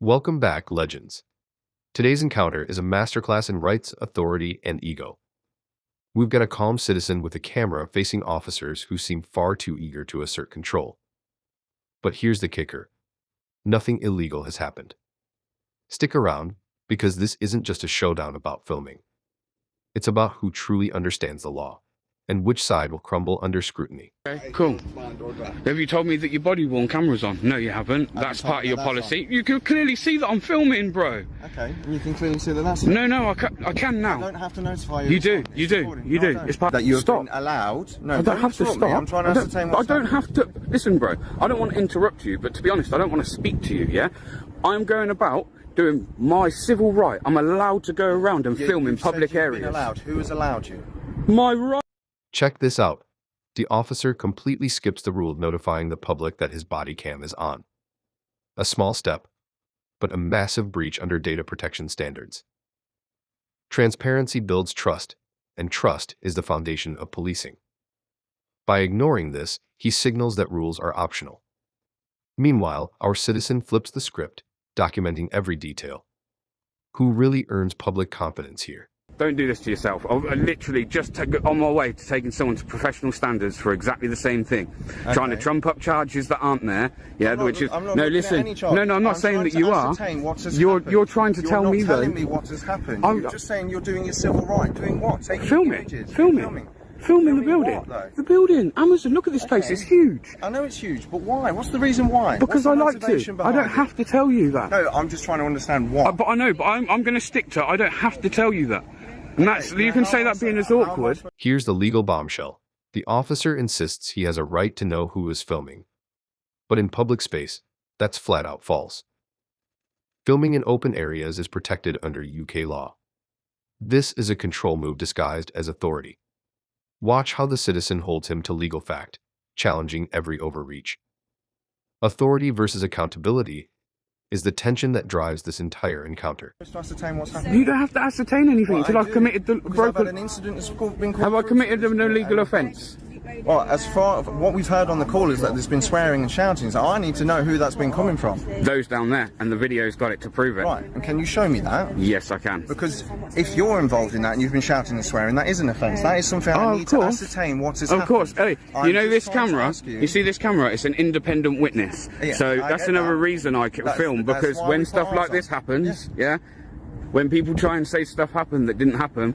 Welcome back, legends. Today's encounter is a masterclass in rights, authority, and ego. We've got a calm citizen with a camera facing officers who seem far too eager to assert control. But here's the kicker. Nothing illegal has happened. Stick around, because this isn't just a showdown about filming. It's about who truly understands the law, and which side will crumble under scrutiny. Okay, cool. Have you told me that your body-worn camera's on? No, you haven't. That's part of your policy. You can clearly see that I'm filming, bro. Okay, and you can clearly see that that's... No, I can now. I don't have to notify you. You do. It's part that you've stop. been allowed. No, I don't have to stop. I'm trying to ascertain what's happening. Have to... Listen, bro, I don't want to interrupt you, but to be honest, I don't want to speak to you, yeah? I'm going about doing my civil right. I'm allowed to go around and film in public areas. Allowed. Who has allowed you? My right. Check this out. The officer completely skips the rule notifying the public that his body cam is on. A small step, but a massive breach under data protection standards. Transparency builds trust, and trust is the foundation of policing. By ignoring this, he signals that rules are optional. Meanwhile, our citizen flips the script, documenting every detail. Who really earns public confidence here? Don't do this to yourself. I literally just on my way to taking someone to professional standards for exactly the same thing. Okay. Trying to trump up charges that aren't there. Yeah, which is no. Listen, no. I'm not saying that you are. You're trying to tell me though. You're not telling me what has happened. You're just saying you're doing your civil right. Doing what? Filming the building. The building. Amazon. Look at this place. It's huge. I know it's huge, but why? What's the reason why? Because I like to. I don't have to tell you that. No, I'm just trying to understand why. But I know. But I'm going to stick to it. I don't have to tell you that. And that's, you can say that being as awkward. Here's the legal bombshell. The officer insists he has a right to know who is filming. But in public space, that's flat out false. Filming in open areas is protected under UK law. This is a control move disguised as authority. Watch how the citizen holds him to legal fact, challenging every overreach. Authority versus accountability is the tension that drives this entire encounter. You don't have to ascertain anything until I've committed the broken... Have I committed an illegal offence? Well, as far as what we've heard on the call is that there's been swearing and shouting, so I need to know who that's been coming from. Those down there, and the video's got it to prove it. Right, and can you show me that? Yes, I can. Because if you're involved in that and you've been shouting and swearing, that is an offence. That is something I need to ascertain what has happened. Of course. Hey, you know this camera? You see this camera? It's an independent witness. Yeah, so that's another reason I film, because when stuff like this happens, yeah, when people try and say stuff happened that didn't happen,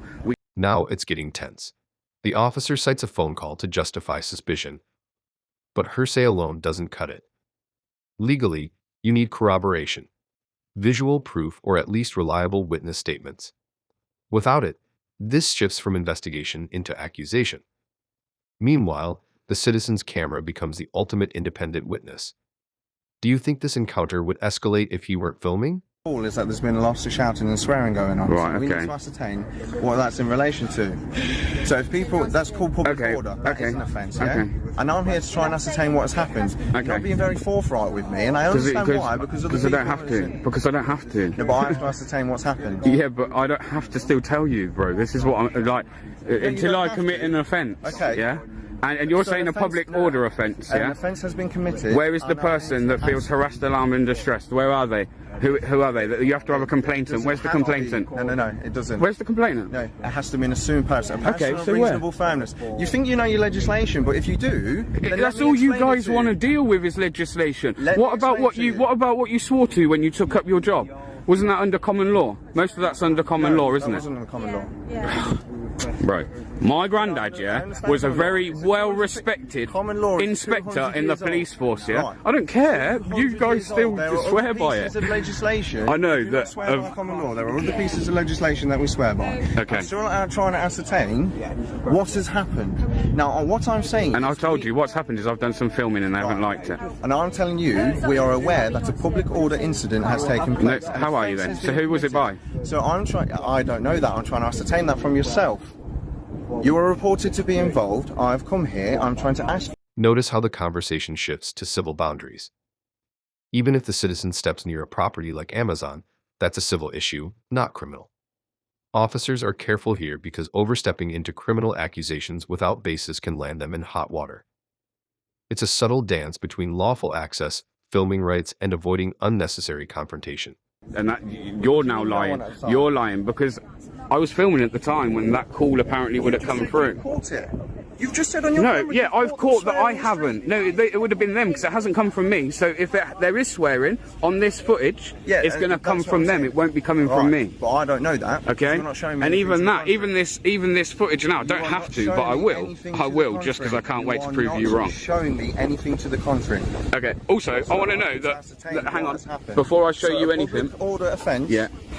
Now it's getting tense. The officer cites a phone call to justify suspicion, but hearsay alone doesn't cut it. Legally, you need corroboration, visual proof, or at least reliable witness statements. Without it, this shifts from investigation into accusation. Meanwhile, the citizen's camera becomes the ultimate independent witness. Do you think this encounter would escalate if he weren't filming? Is that there's been lots of shouting and swearing going on. Right, so we need to ascertain what that's in relation to. So if people, that's called public order. That is an offence, yeah? And I'm here to try and ascertain what has happened. You're not being very forthright with me, and I understand why, because I don't have to. Because I don't have to. No, but I have to ascertain what's happened. Yeah, but I don't have to still tell you, bro. This is what I'm like, until I commit an offence. Okay. Yeah? And you're saying a public order offence, yeah? An offence has been committed. Where is the person that feels harassed, alarmed and distressed? Where are they? Who are they? You have to have a complainant. Where's the complainant? No, it doesn't. Where's the complainant? No, it has to be an assumed person. A person of reasonable firmness. You think you know your legislation, but if you do... That's all you guys want to deal with is legislation. What about what you swore to when you took up your job? Wasn't that under common law? Most of that's under common law, isn't it? Wasn't under common law. Right. My granddad, yeah, was a very well-respected inspector in the police force, yeah? Right. I don't care. You guys still just swear by it. Of legislation, I know that... swear by common law. There are other pieces of legislation that we swear by. Okay. I'm still trying to ascertain what has happened. Now, what I'm saying... And I've told you, what's happened is I've done some filming and they haven't liked it. And I'm telling you, we are aware that a public order incident has taken place. No, how are you then? So who was it by? So I don't know that. I'm trying to ascertain that from yourself. You are reported to be involved. I've come here. I'm trying to ask. Notice how the conversation shifts to civil boundaries. Even if the citizen steps near a property like Amazon, that's a civil issue, not criminal. Officers are careful here because overstepping into criminal accusations without basis can land them in hot water. It's a subtle dance between lawful access, filming rights, and avoiding unnecessary confrontation. And that you're now lying. You're lying because I was filming at the time when that call apparently would have come through. You've just said on your no, yeah, I've caught that I haven't. No, it would have been them because it hasn't come from me. So if there is swearing on this footage, yeah, it's going to come from them. It won't be coming from me. But I don't know that. Okay. You're not showing me and even that, even this footage now, I don't have to, but I will. I will just because I can't wait to prove you wrong. Showing me anything to the contrary. Okay. Also, I want to know that hang on, before I show you anything. Public order offence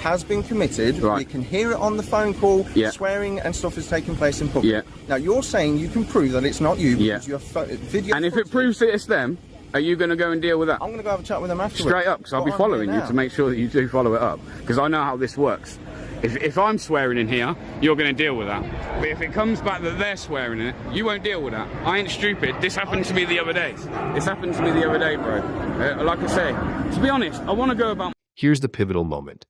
has been committed. Right. You can hear it on the phone call. Yeah. Swearing and stuff is taking place in public. Yeah. Now you're saying you can prove that it's not you because you have video. And if it proves that it's them, are you going to go and deal with that? I'm going to go have a chat with them afterwards. Straight up, because I'll be following you to make sure that you do follow it up. Because I know how this works. If I'm swearing in here, you're going to deal with that. But if it comes back that they're swearing in it, you won't deal with that. I ain't stupid. This happened to me the other day. This happened to me the other day, bro. Like I say, to be honest, I want to go about... Here's the pivotal moment.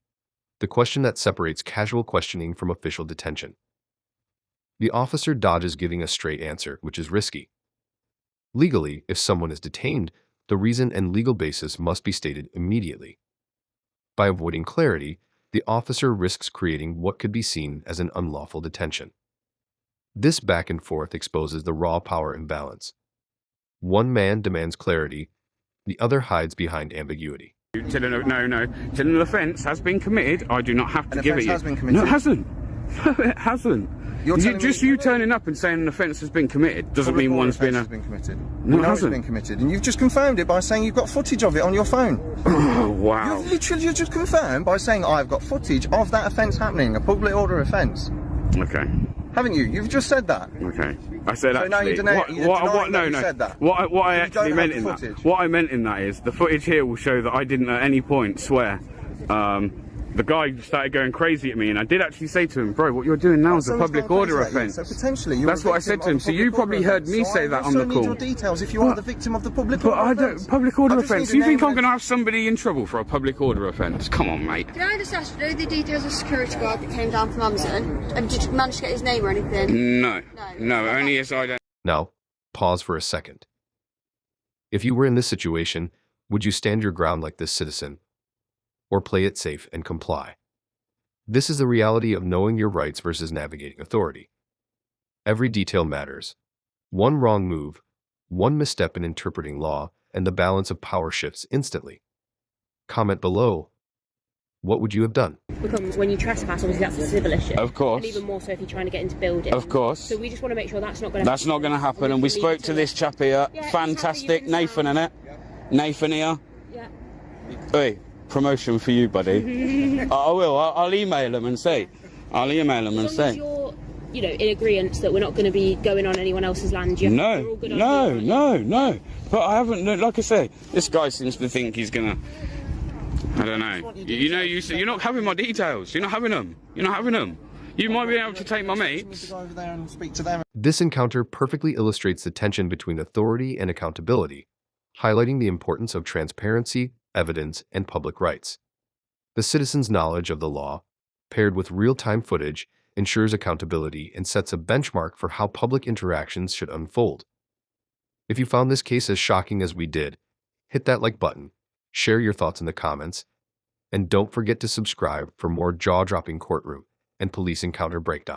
The question that separates casual questioning from official detention. The officer dodges giving a straight answer, which is risky. Legally, if someone is detained, the reason and legal basis must be stated immediately. By avoiding clarity, the officer risks creating what could be seen as an unlawful detention. This back and forth exposes the raw power imbalance. One man demands clarity, the other hides behind ambiguity. Till an offence has been committed, I do not have to give it you. Has been committed. No, it hasn't. No, it hasn't. You turning up and saying an offence has been committed doesn't mean one's been committed. No, it hasn't been committed, and you've just confirmed it by saying you've got footage of it on your phone. Oh, wow! You've literally just confirmed by saying I've got footage of that offence happening, a public order offence. Okay. Haven't you? You've just said that. Okay. I said so actually. What I actually meant in that. What I meant in that is the footage here will show that I didn't at any point swear. The guy started going crazy at me, and I did actually say to him, bro, what you're doing now is a public order offence. So potentially, that's what I said to him. So you probably heard me say that on the call. Your details if you are the victim of the public order offence. But public order offence. You think I'm going to have somebody in trouble for a public order offence? Come on, mate. Can I just ask, the details of security guard that came down from Amazon? And did you manage to get his name or anything? No, only as I don't. Now, pause for a second. If you were in this situation, would you stand your ground like this citizen, or play it safe and comply? This is the reality of knowing your rights versus navigating authority. Every detail matters. One wrong move, one misstep in interpreting law, and the balance of power shifts instantly. Comment below. What would you have done? Becomes when you trespass, obviously that's a civil issue. Of course. And even more so if you're trying to get into buildings. Of course. So we just want to make sure that's not going to happen. That's not going to happen. And we spoke to this chap here. Yeah, fantastic. Nathan, innit? Nathan here. Yeah. Hey, promotion for you, buddy. I will. I'll email him and say. I'll email him and say. You're, in agreement that we're not going to be going on anyone else's land. No. But I haven't. Like I say, this guy seems to think he's going to. I don't know. You're not having my details. You're not having them. You might be able to take my mates. This encounter perfectly illustrates the tension between authority and accountability, highlighting the importance of transparency, evidence, and public rights. The citizen's knowledge of the law, paired with real-time footage, ensures accountability and sets a benchmark for how public interactions should unfold. If you found this case as shocking as we did, hit that like button, share your thoughts in the comments, and don't forget to subscribe for more jaw-dropping courtroom and police encounter breakdown.